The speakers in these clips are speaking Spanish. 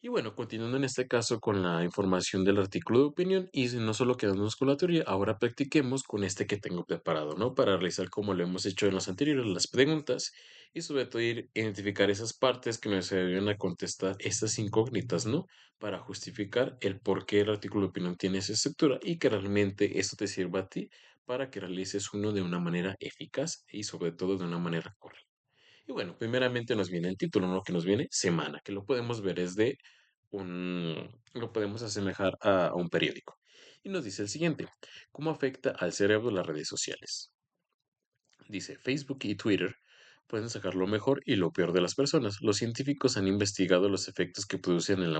Y bueno, continuando en este caso con la información del artículo de opinión, y si no solo quedándonos con la teoría, ahora practiquemos con este que tengo preparado, ¿no? Para realizar como lo hemos hecho en los anteriores, las preguntas y sobre todo identificar esas partes que nos ayuden a contestar estas incógnitas, ¿no? Para justificar el por qué el artículo de opinión tiene esa estructura y que realmente esto te sirva a ti para que realices uno de una manera eficaz y sobre todo de una manera correcta. Y bueno, primeramente nos viene el título, ¿no? Que nos viene semana, que lo podemos ver es de lo podemos asemejar a un periódico. Y nos dice el siguiente, ¿cómo afecta al cerebro las redes sociales? Dice, Facebook y Twitter pueden sacar lo mejor y lo peor de las personas. Los científicos han investigado los efectos que producen en la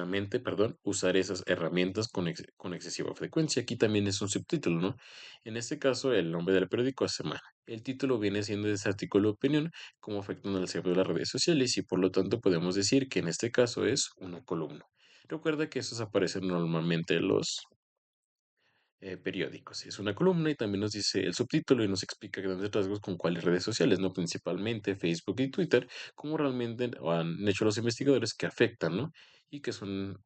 mente, perdón, usar esas herramientas con excesiva frecuencia. Aquí también es un subtítulo, ¿no? En este caso, el nombre del periódico es Semana. El título viene siendo de ese artículo de opinión, cómo afectan al cerebro de las redes sociales y por lo tanto podemos decir que en este caso es una columna. Recuerda que esos aparecen normalmente en los periódicos. Es una columna y también nos dice el subtítulo y nos explica grandes rasgos con cuáles redes sociales, no principalmente Facebook y Twitter, cómo realmente han hecho los investigadores que afectan, ¿no? Y que son,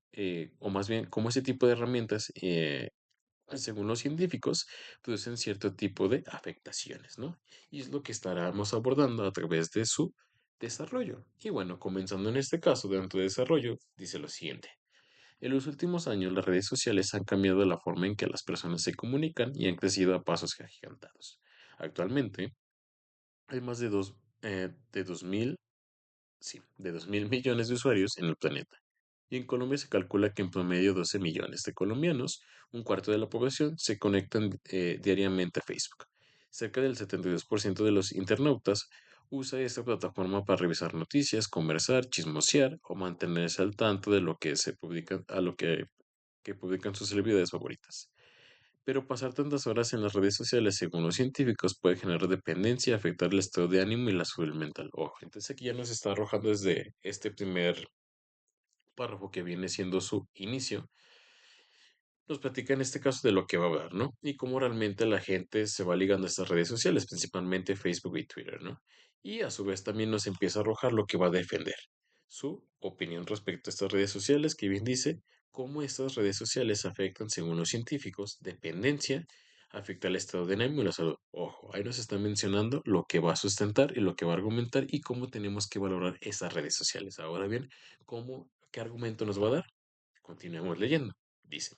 o más bien, cómo ese tipo de herramientas, según los científicos, producen cierto tipo de afectaciones, ¿no? Y es lo que estaremos abordando a través de su desarrollo. Y bueno, comenzando en este caso, dentro de desarrollo, dice lo siguiente. En los últimos años, las redes sociales han cambiado la forma en que las personas se comunican y han crecido a pasos agigantados. Actualmente, hay más de 2.000, sí, de 2.000 millones de usuarios en el planeta. Y en Colombia se calcula que en promedio 12 millones de colombianos, un cuarto de la población, se conectan diariamente a Facebook. Cerca del 72% de los internautas usa esta plataforma para revisar noticias, conversar, chismosear o mantenerse al tanto de lo que se publica, que publican sus celebridades favoritas. Pero pasar tantas horas en las redes sociales, según los científicos, puede generar dependencia, afectar el estado de ánimo y la salud mental. Ojo, entonces aquí ya nos está arrojando desde este primer párrafo que viene siendo su inicio, nos platica en este caso de lo que va a hablar, ¿no? Y cómo realmente la gente se va ligando a estas redes sociales, principalmente Facebook y Twitter, ¿no? Y a su vez también nos empieza a arrojar lo que va a defender, su opinión respecto a estas redes sociales, que bien dice cómo estas redes sociales afectan, según los científicos, dependencia, afecta el estado de ánimo y la salud. Ojo, ahí nos está mencionando lo que va a sustentar y lo que va a argumentar y cómo tenemos que valorar esas redes sociales. Ahora bien, ¿qué argumento nos va a dar? Continuemos leyendo. Dice.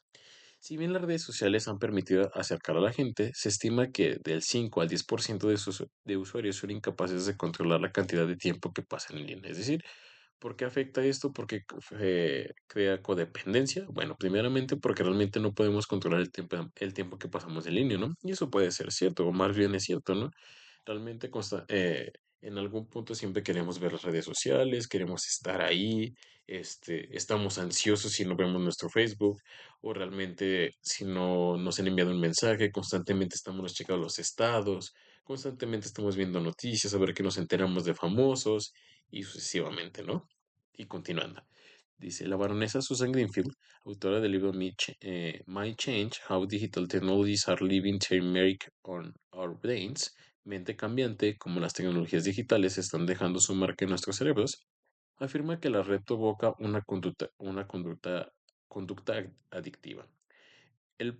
Si bien las redes sociales han permitido acercar a la gente, se estima que del 5 al 10% de usuarios son incapaces de controlar la cantidad de tiempo que pasan en línea. Es decir, ¿por qué afecta esto? ¿Por qué crea codependencia? Bueno, primeramente porque realmente no podemos controlar el tiempo que pasamos en línea, ¿no? Y eso puede ser cierto, o más bien es cierto, ¿no? Realmente en algún punto siempre queremos ver las redes sociales, queremos estar ahí, estamos ansiosos si no vemos nuestro Facebook o realmente si no nos han enviado un mensaje, constantemente estamos checando los estados, constantemente estamos viendo noticias, a ver que nos enteramos de famosos y sucesivamente, ¿no? Y continuando. Dice la baronesa Susan Greenfield, autora del libro My Change, How Digital Technologies Are Leaving Their Mark on Our Brains, mente cambiante, como las tecnologías digitales están dejando su marca en nuestros cerebros, afirma que la red provoca una conducta adictiva. Al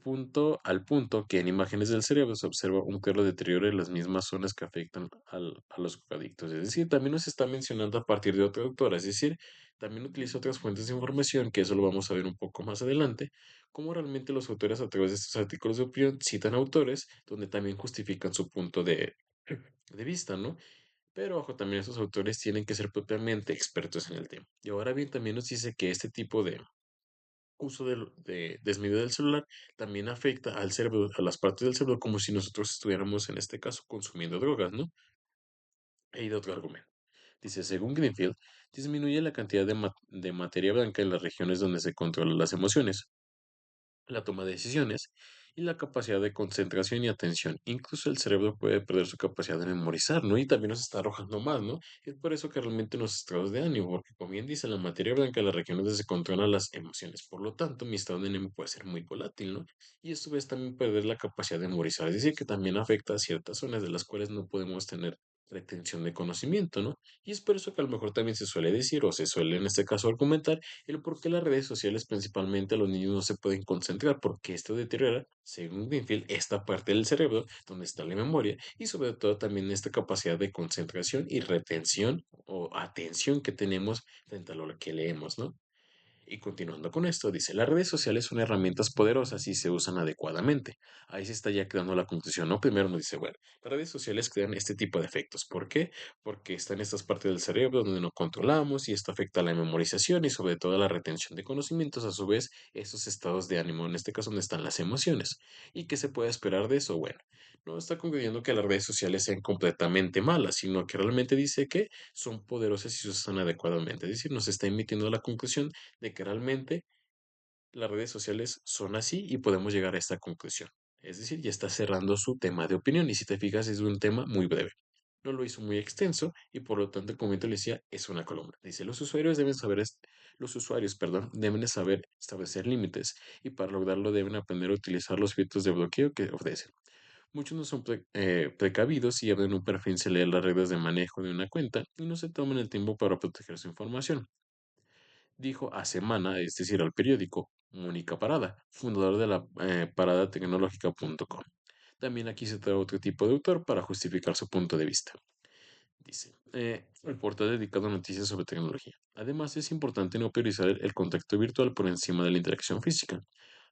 punto que en imágenes del cerebro se observa un claro deterioro en las mismas zonas que afectan a los adictos. Es decir, también nos está mencionando a partir de otra autora, es decir, también utiliza otras fuentes de información, que eso lo vamos a ver un poco más adelante, cómo realmente los autores a través de estos artículos de opinión citan autores donde también justifican su punto de vista, ¿no? Pero ojo, también esos autores tienen que ser propiamente expertos en el tema. Y ahora bien, también nos dice que este tipo de uso desmedido del celular también afecta al cerebro, a las partes del cerebro, como si nosotros estuviéramos en este caso consumiendo drogas, ¿no? He ido otro argumento. Dice, según Greenfield, disminuye la cantidad de materia blanca en las regiones donde se controlan las emociones, la toma de decisiones y la capacidad de concentración y atención. Incluso el cerebro puede perder su capacidad de memorizar, ¿no? Y también nos está arrojando más, ¿no? Es por eso que realmente nos estados de ánimo, porque como bien dice, la materia blanca en la región donde se controlan las emociones. Por lo tanto, mi estado de ánimo puede ser muy volátil, ¿no? Y esto es también perder la capacidad de memorizar. Es decir, que también afecta a ciertas zonas de las cuales no podemos tener retención de conocimiento, ¿no? Y es por eso que a lo mejor también se suele decir o se suele en este caso argumentar el por qué las redes sociales principalmente a los niños no se pueden concentrar, porque esto deteriora, según Greenfield, esta parte del cerebro donde está la memoria y sobre todo también esta capacidad de concentración y retención o atención que tenemos frente a lo que leemos, ¿no? Y continuando con esto, dice, las redes sociales son herramientas poderosas y se usan adecuadamente. Ahí se está ya quedando la conclusión, ¿no? Primero nos dice, bueno, las redes sociales crean este tipo de efectos. ¿Por qué? Porque están estas partes del cerebro donde no controlamos y esto afecta la memorización y sobre todo la retención de conocimientos, a su vez, esos estados de ánimo, en este caso donde están las emociones. ¿Y qué se puede esperar de eso? Bueno, no está concluyendo que las redes sociales sean completamente malas, sino que realmente dice que son poderosas y se usan adecuadamente. Es decir, nos está emitiendo la conclusión de que realmente las redes sociales son así y podemos llegar a esta conclusión. Es decir, ya está cerrando su tema de opinión y si te fijas es un tema muy breve. No lo hizo muy extenso y por lo tanto el comentario le decía es una columna. Dice, los usuarios, perdón, deben de saber establecer límites y para lograrlo deben aprender a utilizar los filtros de bloqueo que ofrecen. Muchos no son precavidos y abren un perfil sin leer las reglas de manejo de una cuenta y no se toman el tiempo para proteger su información, dijo a Semana, es decir, al periódico, Mónica Parada, fundador de la paradetecnológica.com. También aquí se trae otro tipo de autor para justificar su punto de vista. Dice, el portal dedicado a noticias sobre tecnología. Además, es importante no priorizar el contacto virtual por encima de la interacción física.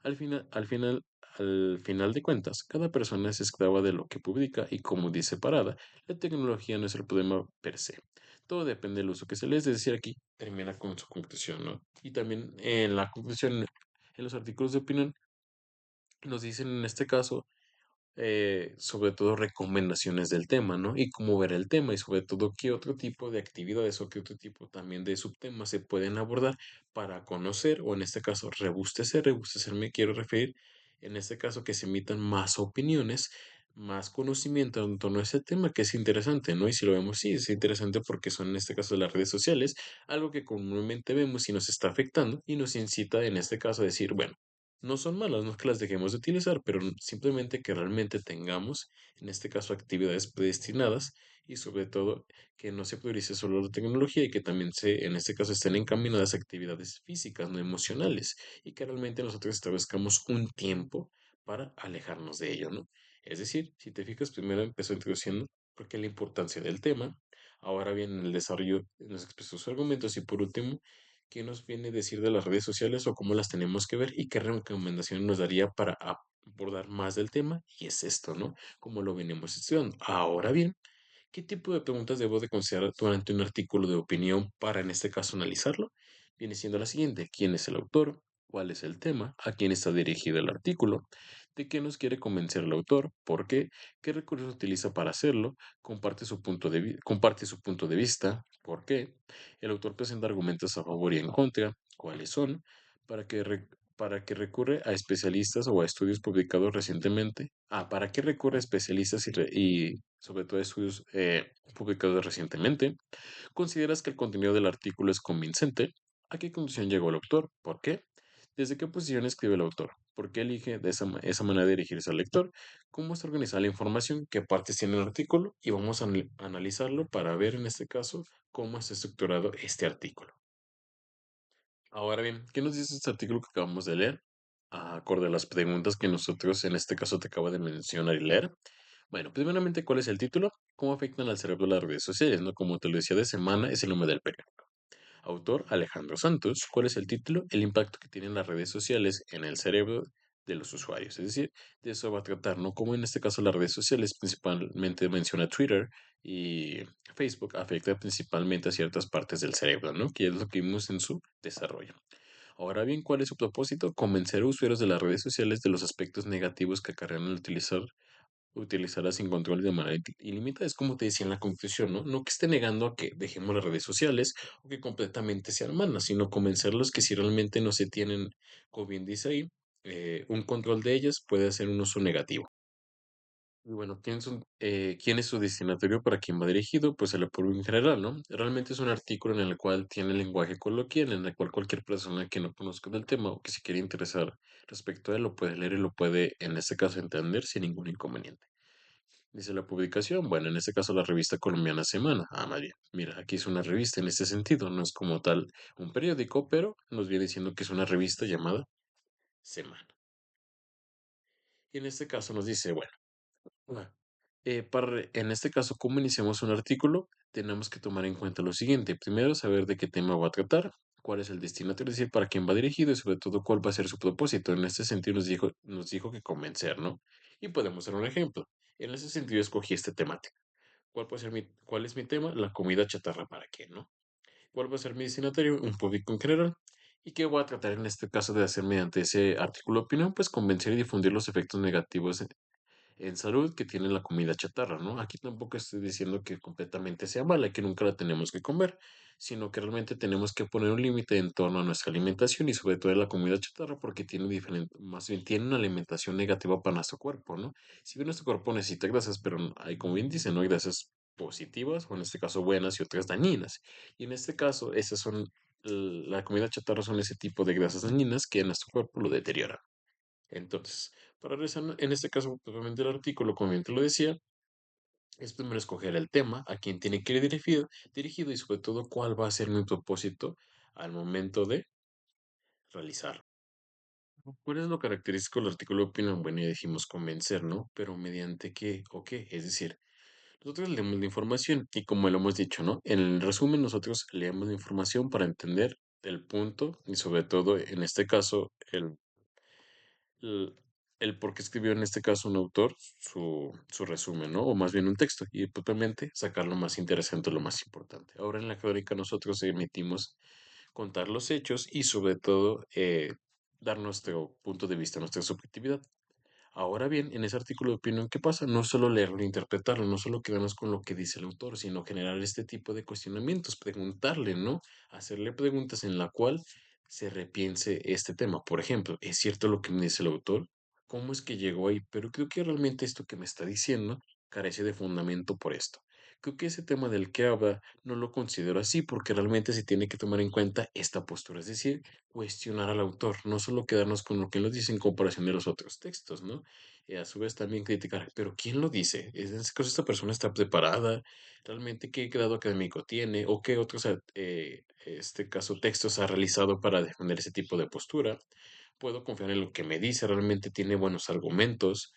Al final, al final, al final de cuentas, cada persona es esclava de lo que publica y como dice Parada, la tecnología no es el problema per se. Todo depende del uso que se le dé. Es decir, aquí termina con su conclusión, ¿no? Y también en la conclusión, en los artículos de opinión, nos dicen en este caso sobre todo recomendaciones del tema, ¿no? Y cómo ver el tema y sobre todo qué otro tipo de actividades o qué otro tipo también de subtemas se pueden abordar para conocer o en este caso rebustecer me quiero referir, en este caso que se emitan más opiniones, más conocimiento en torno a ese tema que es interesante, ¿no? Y si lo vemos, sí, es interesante porque son en este caso las redes sociales, algo que comúnmente vemos y nos está afectando y nos incita en este caso a decir, bueno, no son malas, no es que las dejemos de utilizar, pero simplemente que realmente tengamos, en este caso, actividades predestinadas y sobre todo que no se priorice solo la tecnología y que también en este caso, estén encaminadas a actividades físicas, no emocionales, y que realmente nosotros establezcamos un tiempo para alejarnos de ello, ¿no? Es decir, si te fijas, primero empezó introduciendo por qué la importancia del tema, ahora bien, en el desarrollo nos expresó sus argumentos y por último, qué nos viene a decir de las redes sociales o cómo las tenemos que ver y qué recomendación nos daría para abordar más del tema. Y es esto, ¿no? Como lo venimos estudiando. Ahora bien, ¿qué tipo de preguntas debo de considerar durante un artículo de opinión para, en este caso, analizarlo? Viene siendo la siguiente. ¿Quién es el autor? ¿Cuál es el tema? ¿A quién está dirigido el artículo? ¿De qué nos quiere convencer el autor? ¿Por qué? ¿Qué recursos utiliza para hacerlo? Comparte su punto de vista. ¿Por qué? El autor presenta argumentos a favor y en contra. ¿Cuáles son? ¿Para qué, para qué recurre a especialistas o a estudios publicados recientemente? ¿Para qué recurre a especialistas y sobre todo estudios publicados recientemente? ¿Consideras que el contenido del artículo es convincente? ¿A qué conclusión llegó el autor? ¿Por qué? ¿Desde qué posición escribe el autor? ¿Por qué elige de esa manera de dirigirse al lector? ¿Cómo está organizada la información? ¿Qué partes tiene el artículo? Y vamos a analizarlo para ver en este caso cómo está estructurado este artículo. Ahora bien, ¿qué nos dice este artículo que acabamos de leer? Acorde a las preguntas que nosotros en este caso te acabo de mencionar y leer. Bueno, primeramente, ¿cuál es el título? ¿Cómo afectan al cerebro las redes sociales? ¿No? Como te lo decía de semana, es el nombre del periódico. Autor Alejandro Santos. ¿Cuál es el título? El impacto que tienen las redes sociales en el cerebro de los usuarios. Es decir, de eso va a tratar, ¿no? Como en este caso las redes sociales, principalmente menciona Twitter y Facebook, afecta principalmente a ciertas partes del cerebro, ¿no? Que es lo que vimos en su desarrollo. Ahora bien, ¿cuál es su propósito? Convencer a usuarios de las redes sociales de los aspectos negativos que acarrean al utilizarlas sin control y de manera ilimitada. Es como te decía en la conclusión, ¿no? No que esté negando a que dejemos las redes sociales o que completamente sean malas, sino convencerlos que si realmente no se tienen, como bien dice ahí, un control de ellas, puede hacer un uso negativo. Y bueno, ¿quién es su destinatario? ¿Para quién va dirigido? Pues el público en general, ¿no? Realmente es un artículo en el cual tiene lenguaje coloquial, en el cual cualquier persona que no conozca del tema o que se quiera interesar respecto a él lo puede leer y lo puede, en este caso, entender sin ningún inconveniente. Dice la publicación, bueno, en este caso la revista colombiana Semana. Ah, María, mira, aquí es una revista en este sentido, no es como tal un periódico, pero nos viene diciendo que es una revista llamada Semana. Y en este caso nos dice, bueno, ah, en este caso, ¿cómo iniciamos un artículo? Tenemos que tomar en cuenta lo siguiente. Primero, saber de qué tema va a tratar, cuál es el destinatario, es decir, para quién va dirigido y sobre todo cuál va a ser su propósito. En este sentido nos dijo que convencer, ¿no? Y podemos dar un ejemplo. En ese sentido, escogí este temática. ¿Cuál es mi tema? La comida chatarra, ¿para qué, no? ¿Cuál va a ser mi destinatario? Un público en general. ¿Y qué voy a tratar en este caso de hacer mediante ese artículo de opinión? Pues convencer y difundir los efectos negativos en salud que tiene la comida chatarra, ¿no? Aquí tampoco estoy diciendo que completamente sea mala y que nunca la tenemos que comer, sino que realmente tenemos que poner un límite en torno a nuestra alimentación y sobre todo en la comida chatarra porque tiene diferente, más bien tiene una alimentación negativa para nuestro cuerpo, ¿no? Si bien nuestro cuerpo necesita grasas, pero hay, como bien dice, ¿no? Hay grasas positivas o en este caso buenas y otras dañinas. Y en este caso, esas son, la comida chatarra son ese tipo de grasas dañinas que nuestro cuerpo lo deterioran. Entonces, para realizar en este caso propiamente el artículo, como bien te lo decía, es primero escoger el tema, a quién tiene que ir dirigido y sobre todo cuál va a ser mi propósito al momento de realizarlo. ¿Cuál es lo característico del artículo de opinión? Bueno, ya dijimos convencer, ¿no? Pero mediante qué o qué. Es decir, nosotros leemos la información y como lo hemos dicho, ¿no? En el resumen nosotros leemos la información para entender el punto y sobre todo en este caso el, el por qué escribió en este caso un autor su resumen, ¿no? O más bien un texto, y propiamente sacar lo más interesante, lo más importante. Ahora en la crónica nosotros emitimos contar los hechos y sobre todo dar nuestro punto de vista, nuestra subjetividad. Ahora bien, en ese artículo de opinión, ¿qué pasa? No solo leerlo e interpretarlo, no solo quedarnos con lo que dice el autor, sino generar este tipo de cuestionamientos, preguntarle, ¿no? Hacerle preguntas en la cual se repiense este tema. Por ejemplo, ¿es cierto lo que me dice el autor? ¿Cómo es que llegó ahí? Pero creo que realmente esto que me está diciendo carece de fundamento por esto. Creo que ese tema del que habla no lo considero así porque realmente se tiene que tomar en cuenta esta postura, es decir, cuestionar al autor, no solo quedarnos con lo que él nos dice en comparación de los otros textos, ¿no? Y a su vez también criticar, pero ¿quién lo dice? ¿Es en este caso esta persona está preparada? ¿Realmente qué grado académico tiene? ¿O qué otros, este caso, textos ha realizado para defender ese tipo de postura? ¿Puedo confiar en lo que me dice? ¿Realmente tiene buenos argumentos?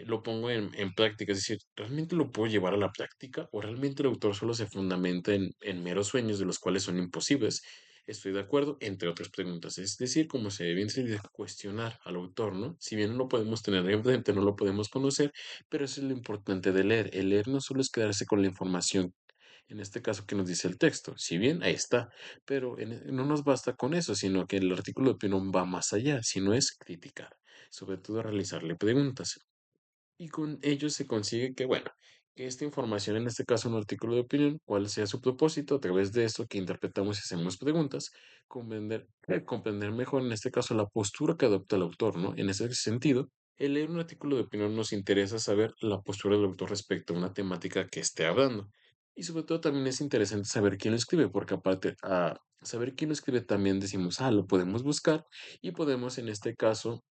Lo pongo en práctica, es decir, ¿realmente lo puedo llevar a la práctica o realmente el autor solo se fundamenta en meros sueños de los cuales son imposibles? Estoy de acuerdo, entre otras preguntas. Es decir, como se bien se dice, cuestionar al autor, ¿no? Si bien no lo podemos tener enfrente, no lo podemos conocer, pero eso es lo importante de leer. El leer no solo es quedarse con la información, en este caso que nos dice el texto, si bien ahí está, pero no nos basta con eso, sino que el artículo de opinión va más allá, sino es criticar, sobre todo realizarle preguntas. Y con ello se consigue que, bueno, que esta información, en este caso un artículo de opinión, cuál sea su propósito, a través de esto que interpretamos y hacemos preguntas, comprender mejor, en este caso, la postura que adopta el autor, ¿no? En ese sentido, el leer un artículo de opinión nos interesa saber la postura del autor respecto a una temática que esté hablando. Y sobre todo también es interesante saber quién lo escribe, porque aparte a saber quién lo escribe también decimos, lo podemos buscar y podemos en este caso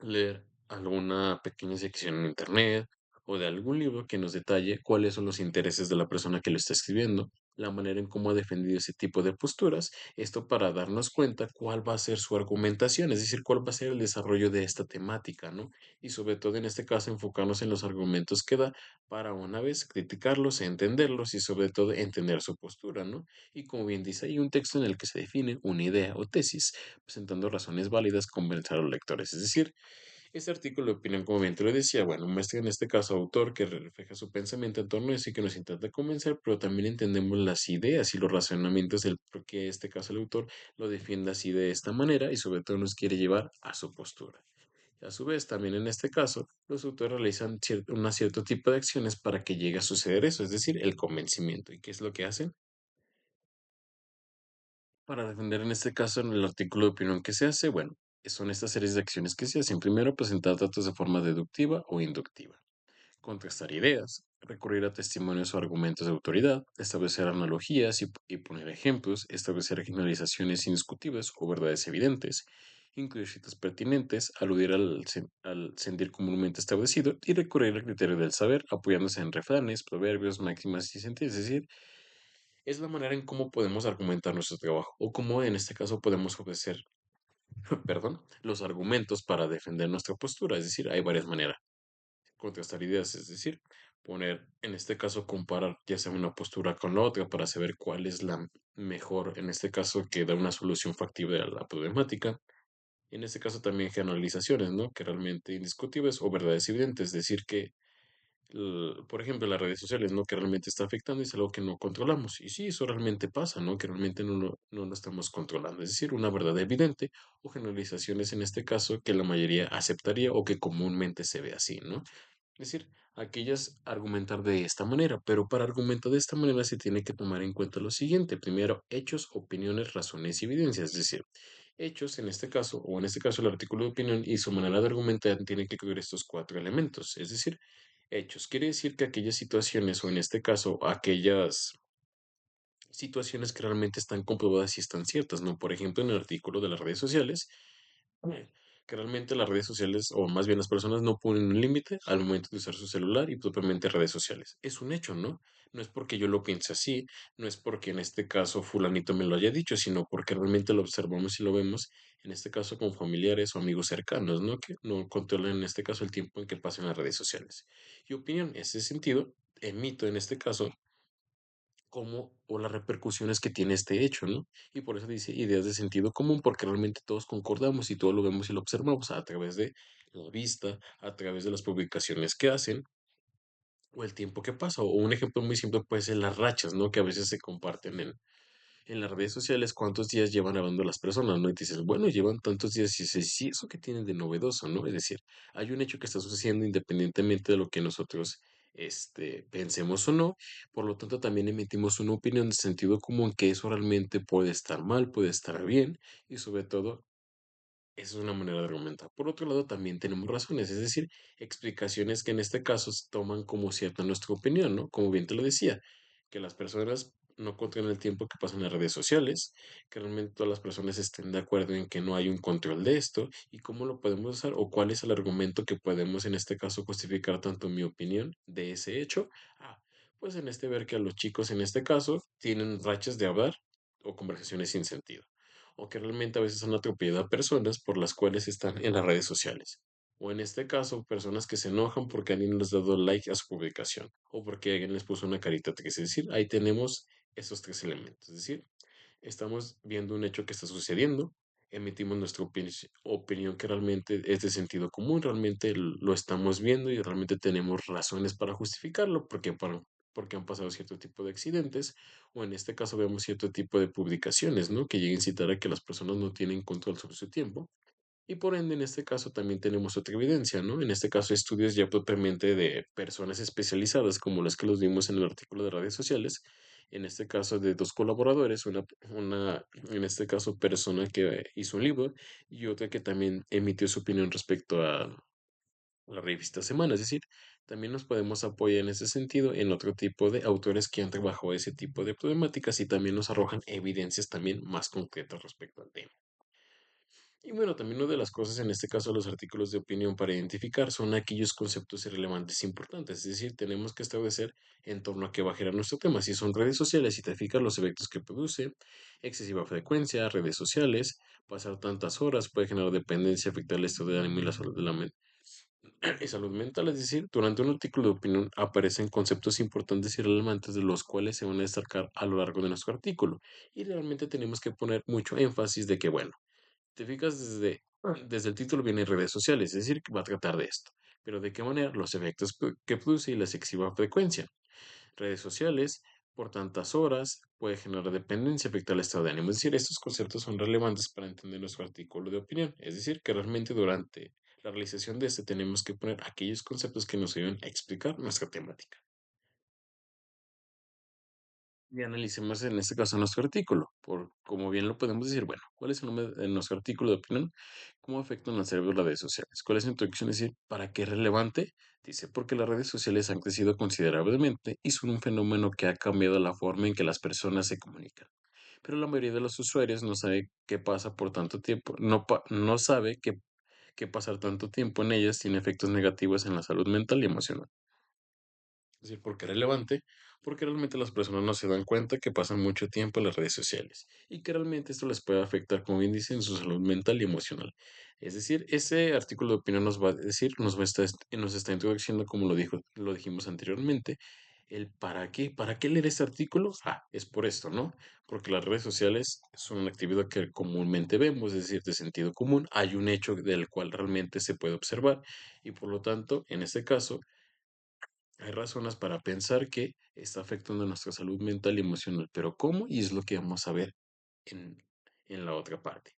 leer alguna pequeña sección en internet o de algún libro que nos detalle cuáles son los intereses de la persona que lo está escribiendo, la manera en cómo ha defendido ese tipo de posturas, esto para darnos cuenta cuál va a ser su argumentación, es decir, cuál va a ser el desarrollo de esta temática, ¿no? Y sobre todo en este caso enfocarnos en los argumentos que da para una vez criticarlos, entenderlos y sobre todo entender su postura, ¿no? Y como bien dice, hay un texto en el que se define una idea o tesis, presentando razones válidas convencer a los lectores, es decir, este artículo de opinión, como bien te lo decía, bueno, muestra en este caso autor que refleja su pensamiento en torno a eso y que nos intenta convencer, pero también entendemos las ideas y los razonamientos del por qué este caso el autor lo defiende así de esta manera y sobre todo nos quiere llevar a su postura. A su vez, también en este caso, los autores realizan un cierto tipo de acciones para que llegue a suceder eso, es decir, el convencimiento. ¿Y qué es lo que hacen? Para defender en este caso en el artículo de opinión que se hace, bueno, son estas series de acciones que se hacen. Primero, presentar datos de forma deductiva o inductiva. Contrastar ideas, recurrir a testimonios o argumentos de autoridad, establecer analogías y poner ejemplos, establecer generalizaciones indiscutibles o verdades evidentes, incluir citas pertinentes, aludir al sentir comúnmente establecido y recurrir al criterio del saber, apoyándose en refranes, proverbios, máximas y sentidos. Es decir, es la manera en cómo podemos argumentar nuestro trabajo o cómo en este caso podemos ofrecer, perdón, los argumentos para defender nuestra postura. Es decir, hay varias maneras. Contrastar ideas, es decir, poner, en este caso, comparar ya sea una postura con la otra para saber cuál es la mejor, en este caso, que da una solución factible a la problemática. En este caso también generalizaciones, ¿no? Que realmente indiscutibles o verdades evidentes, es decir, que por ejemplo, las redes sociales, ¿no? Que realmente está afectando y es algo que no controlamos. Y sí, eso realmente pasa, ¿no? Que realmente no lo estamos controlando. Es decir, una verdad evidente o generalizaciones en este caso que la mayoría aceptaría o que comúnmente se ve así, ¿no? Es decir, aquellas argumentar de esta manera, pero para argumentar de esta manera se tiene que tomar en cuenta lo siguiente. Primero, hechos, opiniones, razones y evidencias. Es decir, hechos en este caso, o en este caso el artículo de opinión y su manera de argumentar tiene que cubrir estos cuatro elementos. Es decir, hechos. Quiere decir que aquellas situaciones, o en este caso, aquellas situaciones que realmente están comprobadas y están ciertas, ¿no? Por ejemplo, en el artículo de las redes sociales, que realmente las redes sociales, o más bien las personas, no ponen un límite al momento de usar su celular y propiamente redes sociales. Es un hecho, ¿no? No es porque yo lo piense así, no es porque en este caso fulanito me lo haya dicho, sino porque realmente lo observamos y lo vemos, en este caso con familiares o amigos cercanos, ¿no? Que no controlan en este caso el tiempo en que pasan las redes sociales. Y opinión, en ese sentido, emito en este caso cómo o las repercusiones que tiene este hecho, ¿no? Y por eso dice ideas de sentido común, porque realmente todos concordamos y todos lo vemos y lo observamos a través de la vista, a través de las publicaciones que hacen o el tiempo que pasa. O un ejemplo muy simple puede ser las rachas, ¿no? Que a veces se comparten en las redes sociales cuántos días llevan hablando las personas, ¿no? Y te dices, bueno, llevan tantos días y dices, sí, eso que tienen de novedoso, ¿no? Es decir, hay un hecho que está sucediendo independientemente de lo que nosotros, pensemos o no, por lo tanto también emitimos una opinión de sentido común que eso realmente puede estar mal, puede estar bien y sobre todo esa es una manera de argumentar. Por otro lado, también tenemos razones, es decir, explicaciones que en este caso se toman como cierta nuestra opinión, ¿no? Como bien te lo decía, que las personas no controlan el tiempo que pasan en las redes sociales, que realmente todas las personas estén de acuerdo en que no hay un control de esto y cómo lo podemos usar o cuál es el argumento que podemos en este caso justificar tanto mi opinión de ese hecho. Ah, pues en este ver que a los chicos en este caso tienen rachas de hablar o conversaciones sin sentido o que realmente a veces han atropellado a personas por las cuales están en las redes sociales. O en este caso, personas que se enojan porque alguien les ha dado like a su publicación o porque alguien les puso una carita triste. Es decir, ahí tenemos esos tres elementos. Es decir, estamos viendo un hecho que está sucediendo, emitimos nuestra opinión que realmente es de sentido común, realmente lo estamos viendo y realmente tenemos razones para justificarlo, porque han pasado cierto tipo de accidentes, o en este caso vemos cierto tipo de publicaciones, ¿no? Que lleguen a incitar a que las personas no tienen control sobre su tiempo. Y por ende, en este caso también tenemos otra evidencia, ¿no? En este caso, estudios ya propiamente de personas especializadas, como las que los vimos en el artículo de redes sociales, en este caso de dos colaboradores, en este caso, persona que hizo un libro y otra que también emitió su opinión respecto a la revista Semana. Es decir, también nos podemos apoyar en ese sentido en otro tipo de autores que han trabajado ese tipo de problemáticas y también nos arrojan evidencias también más concretas respecto al tema. Y bueno, también una de las cosas, en este caso, los artículos de opinión para identificar son aquellos conceptos irrelevantes importantes. Es decir, tenemos que establecer en torno a qué va a girar nuestro tema. Si son redes sociales, si te fijas los efectos que produce, excesiva frecuencia, redes sociales, pasar tantas horas puede generar dependencia, afectar el estado de ánimo y la salud de la mente. Y salud mental, es decir, durante un artículo de opinión aparecen conceptos importantes y relevantes de los cuales se van a destacar a lo largo de nuestro artículo. Y realmente tenemos que poner mucho énfasis de que, bueno, te fijas desde el título viene redes sociales, es decir, que va a tratar de esto. Pero ¿de qué manera? Los efectos que produce y la excesiva frecuencia. Redes sociales, por tantas horas, puede generar dependencia, afectar el estado de ánimo. Es decir, estos conceptos son relevantes para entender nuestro artículo de opinión. Es decir, que realmente durante la realización de este tenemos que poner aquellos conceptos que nos ayuden a explicar nuestra temática. Y analicemos en este caso nuestro artículo, como bien lo podemos decir, bueno, ¿cuál es el nombre de nuestro artículo de opinión? ¿Cómo afectan al cerebro las redes sociales? ¿Cuál es su introducción? Es decir, ¿para qué es relevante? Dice, porque las redes sociales han crecido considerablemente y son un fenómeno que ha cambiado la forma en que las personas se comunican. pero la mayoría de los usuarios no sabe qué pasa por tanto tiempo, no sabe que pasar tanto tiempo en ellas tiene efectos negativos en la salud mental y emocional. Es decir, ¿por qué es relevante? Porque realmente las personas no se dan cuenta que pasan mucho tiempo en las redes sociales y que realmente esto les puede afectar, como bien dicen, su salud mental y emocional. Es decir, ese artículo de opinión nos va a decir, nos está introduciendo, como lo dijimos anteriormente, el para qué leer este artículo. Ah, es por esto, ¿no? Porque las redes sociales son una actividad que comúnmente vemos, es decir, de sentido común. Hay un hecho del cual realmente se puede observar y por lo tanto, en este caso, hay razones para pensar que está afectando nuestra salud mental y emocional, pero ¿cómo? Y es lo que vamos a ver en, en la otra parte.